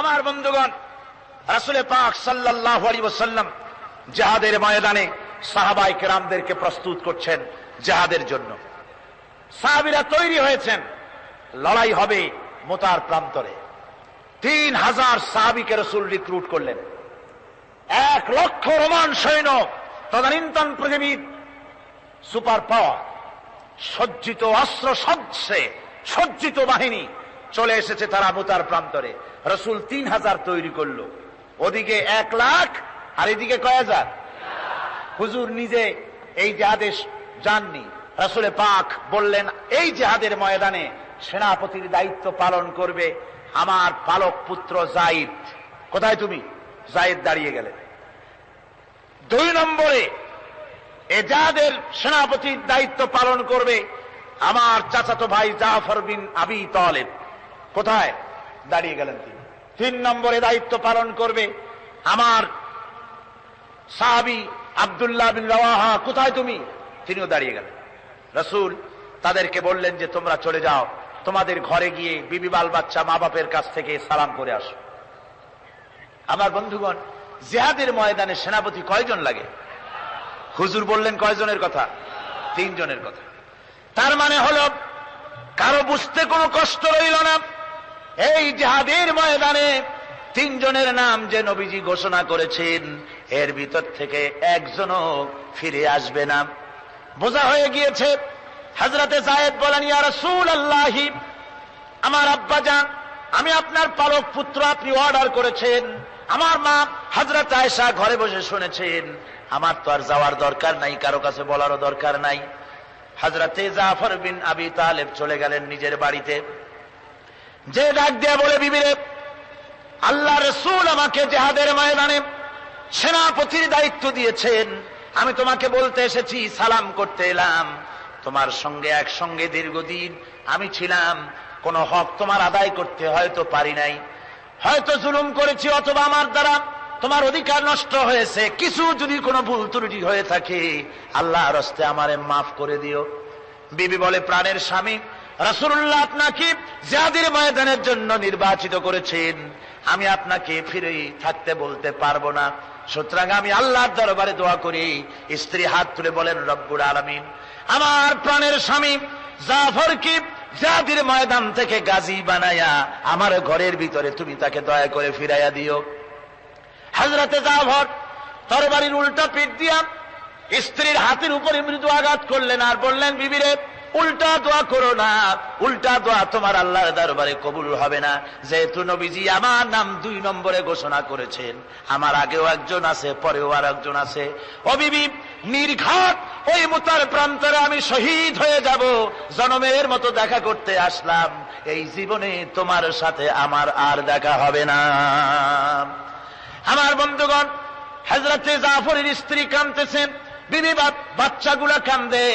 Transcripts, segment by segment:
আমার বন্ধুগণ, রাসূল পাক সাল্লাল্লাহু আলাইহি ওয়াসাল্লাম জিহাদের ময়দানে সাহাবায়ে কেরামদেরকে প্রস্তুত করছেন জিহাদের জন্য। সাহাবীরা তৈরি হয়েছেন, লড়াই হবে মুতার প্রান্তরে। 3000 সাহাবীকে রাসূল রিক্রুট করলেন। 1 লক্ষ রোমান সৈন্য, তদানীন্তন পৃথিবীর সুপার পাওয়ার, সজ্জিত অস্ত্র সজ্জিত বাহিনী চলে এসেছে তারা মুতার প্রান্তরে। রাসূল 3000 তৈরি করলো, ওদিকে 1 লাখ আর এদিকে কয় হাজার। হুজুর নিজে এই জিহাদে যাননি। রাসূল পাক বললেন, এই জিহাদের ময়দানে সেনাপতির দায়িত্ব পালন করবে আমার পালক পুত্র যায়েদ। কোথায় তুমি? যায়েদ দাঁড়িয়ে গেলেন। 2 নম্বরে এই জিহাদের সেনাপতির দায়িত্ব পালন করবে আমার চাচাতো ভাই জাফর বিন আবি তালেব। কোথায়? দাঁড়িয়ে গেলেন তিনি। 3 নম্বরে দায়িত্ব পালন করবে আমার সাহাবী আব্দুল্লাহ বিন রাওয়াহা। কোথায় তুমি? তিনিও দাঁড়িয়ে গেলেন। রাসূল তাদেরকে বললেন যে তোমরা চলে যাও, তোমাদের ঘরে গিয়ে বিবি বাল বাচ্চা মা বাপের কাছ থেকে সালাম করে আসো। আমার বন্ধুগণ, জিহাদের ময়দানে সেনাপতি কয়জন লাগে? হুজুর বললেন কয়জনের কথা? 3 জনের কথা। তার মানে হলো কারো বুঝতে কোনো কষ্ট রইল না, এই জিহাদের ময়দানে 3 জনের নাম যে নবীজি ঘোষণা করেছেন, এর ভিতর থেকে একজনও ফিরে আসবে না। বোঝা হয়ে গিয়েছে। হযরতে যায়েদ বলেন, ইয়া রাসূলুল্লাহ, আমার আব্বা জান, আমি আপনার পালক পুত্র, আপনি অর্ডার করেছেন। আমার মা হযরত আয়েশা ঘরে বসে শুনেছেন। আমার তো আর যাওয়ার দরকার নাই, কারো কাছে বলারও দরকার নাই। হযরতে জাফর বিন আবি তালেব চলে গেলেন নিজের বাড়িতে। যে ডাক দিয়ে বলে, বিবিরে, আল্লাহ রাসূল আমাকে জিহাদের ময়দানে সেনাপতির দায়িত্ব দিয়েছেন। আমি তোমাকে বলতে এসেছি, সালাম করতে এলাম। তোমার সঙ্গে একসঙ্গে দীর্ঘদিন আমি ছিলাম, কোন হক তোমার আদায় করতে হয়তো পারি নাই, হয়তো জুলুম করেছি, অথবা আমার দ্বারা তোমার অধিকার নষ্ট হয়েছে। কিছু যদি কোনো ভুল ত্রুটি হয়ে থাকে, আল্লাহর হস্তে আমারে মাফ করে দিও। বিবি বলে, প্রাণের স্বামী, রাসূলুল্লাহ আপনাকে জিহাদের ময়দানের জন্য নির্বাচিত করেছেন, আমি আপনাকে ফিরে থাকতে বলতে পারবো না। সুতরাং আমি আল্লাহর দরবারে দোয়া করি। স্ত্রী হাত তুলে বলেন, রব্বুল আলামিন, আমার প্রাণের স্বামী জাফরকে জিহাদের ময়দান থেকে গাজী বানায়া আমার ঘরের ভিতরে তুমি তাকে দয়া করে ফিরাইয়া দিও। হযরতে জাফর তরবারির উল্টা পিঠ দিয়া স্ত্রীর হাতের উপরে মৃদু আঘাত করলেন আর বললেন, বিবিরে, উল্টা দোয়া করো না, উল্টা দোয়া তোমার আল্লাহর দরবারে কবুল হবে না। যেহেতু নবীজি আমার নাম 2 নম্বরে ঘোষণা করেছেন, আমার আগেও একজন আছে, পরেও আর একজন আছে। ও বিবি, নির্ঘাত ওই মুতার প্রান্তরে আমি শহীদ হয়ে যাব। জনমের মতো দেখা করতে আসলাম, এই জীবনে তোমার সাথে আমার আর দেখা হবে না। আমার বন্ধুগণ, হযরতে জাফরের স্ত্রী কাঁদতেছেন, বিবি বাচ্চাগুলা কান্দে।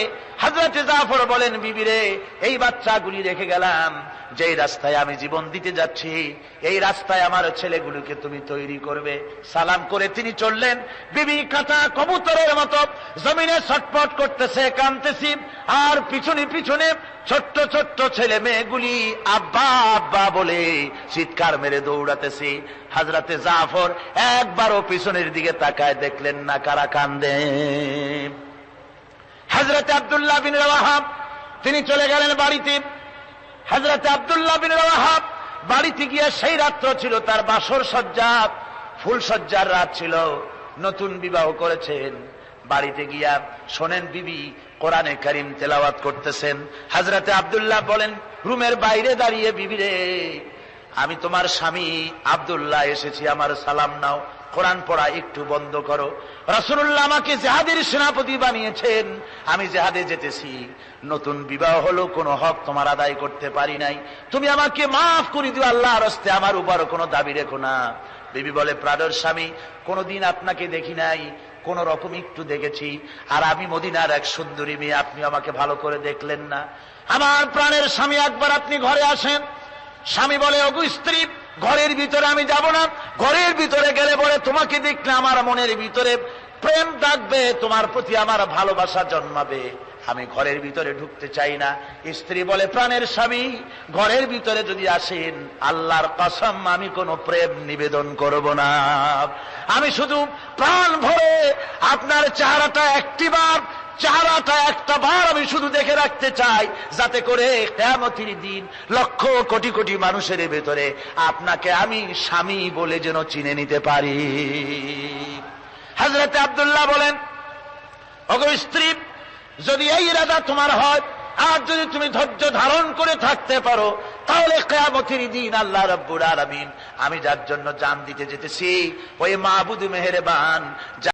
হযরতে জাফর বলেন, বিবিরে, এই বাচ্চাগুলি রেখে গেলাম, যে রাস্তায় আমি জীবন দিতে যাচ্ছি, এই রাস্তায় আমার ছেলেগুলোকে তুমি তৈরি করবে। সালাম করে তিনি চললেন। বিবি কাঁটা কবুতরের মতো জমিনে ছটফট করতেছে, কাঁদতেছি, আর পিছনে পিছনে ছোট্ট ছোট্ট ছেলে মেয়েগুলি আব্বা আব্বা বলে চিৎকার মেরে দৌড়াতেছি। হযরতে জাফর একবারও পিছনের দিকে তাকায় দেখলেন না কারা কান্দে। হযরতে আব্দুল্লাহ বিন রাওয়াহা তিনি চলে গেলেন বাড়িতে। হযরতে আব্দুল্লাহ বিন রাওয়াহা বাড়িতে গিয়ে, সেই রাত্র ছিল তার বাসর সজ্জা, ফুল সজ্জার রাত ছিল, নতুন বিবাহ করেছেন। বাড়িতে গিয়া শোনেন বিবি কোরআনে কারীম তেলাওয়াত করতেছেন। হযরতে আব্দুল্লাহ বলেন, রুমের বাইরে দাঁড়িয়ে, বিবিরে, আমি তোমার স্বামী আব্দুল্লাহ এসেছি, আমার সালাম নাও, কোরআন পড়া একটু বন্ধ করো। রাসূলুল্লাহ আমাকে জিহাদের সেনাপতি বানিয়েছেন, আমি জিহাদে যেতেছি, নতুন বিবাহ হলো, কোনো হক তোমার আদায় করতে পারি নাই, তুমি আমাকে মাফ করে দিও, আল্লাহর হস্তে আমার উপর কোনো দাবি রেখো না। বিবি বলে, প্রাণের স্বামী, কোনদিন আপনাকে দেখি নাই, কোন রকম একটু দেখেছি, আর আমি মদিনার এক সুন্দরী মেয়ে, আপনি আমাকে ভালো করে দেখলেন না। আমার প্রাণের স্বামী, একবার আপনি ঘরে আসেন। স্বামী বলে, ওগো স্ত্রী, ঘরের ভিতরে আমি যাব না, ঘরের ভিতরে গেলে বলে তোমাকে দেখলে আমার মনের ভিতরে প্রেম ডাকবে, তোমার প্রতি আমার ভালোবাসা জন্মাবে, আমি ঘরের ভিতরে ঢুকতে চাই না। স্ত্রী বলে, প্রাণের স্বামী ঘরের ভিতরে যদি আসেন, আল্লাহর কসম আমি কোনো প্রেম নিবেদন করব না, আমি শুধু প্রাণ ভরে আপনার চেহারাটা একটা বার আমি শুধু দেখে রাখতে চাই, যাতে করে কিয়ামতের দিন লক্ষ কোটি কোটি মানুষের ভেতরে আপনাকে আমি স্বামী বলে যেন চিনে নিতে পারি। হযরত আব্দুল্লাহ বলেন, ওগো স্ত্রী, যদি এই ইরাদা তোমার হয় আর যদি তুমি ধৈর্য ধারণ করে থাকতে পারো, তাহলে কিয়ামতের দিন আল্লাহ রাব্বুল আলামিন আমি যার জন্য জান দিতে যেতেছি ওই মাবুদ মেহেরবান